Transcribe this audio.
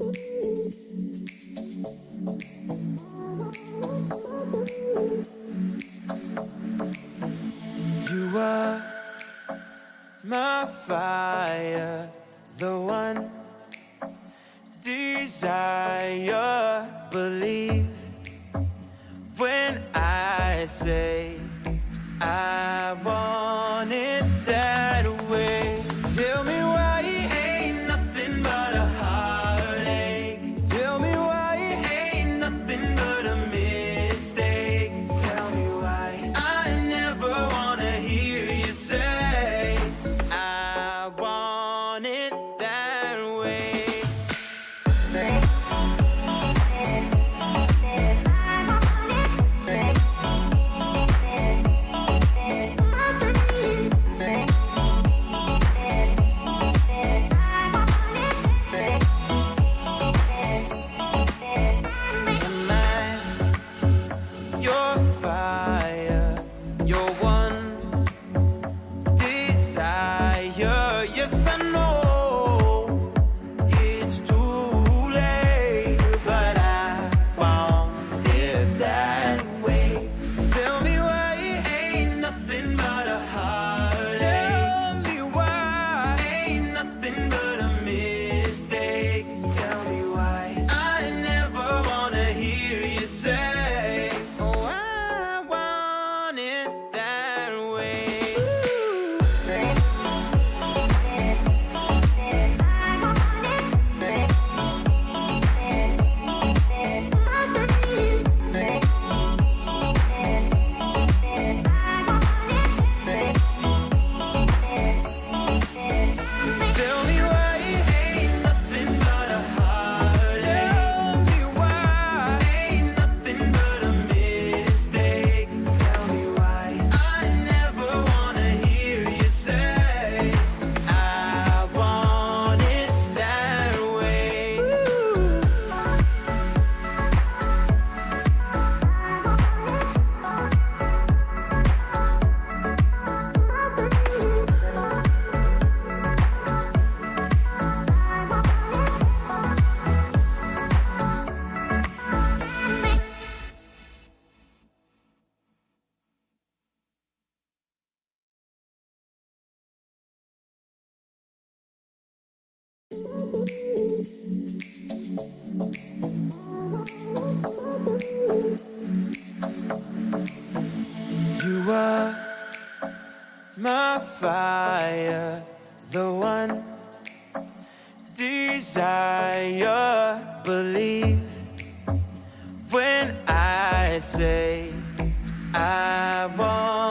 You are my fire, the one desire. Believe when I say I want it that way. Tell me why it ain't nothing but a heartache. Tell me why it ain't nothing but a mistake. Tell me why I never wanna hear you say I want it that way. Your fire, your one desire. Yes, I know it's too late, but I want it that way. Tell me why it ain't nothing but a heartache. Tell me why ain't nothing but a mistake. Tell me why I never wanna hear you say, oh, I want it that way. Tell me why it ain't nothing but a heartache. Tell me why ain't nothing but a mistake. Tell me why I never wanna hear you say I want it that way. You are my fire, the one desire. Believe when I say I want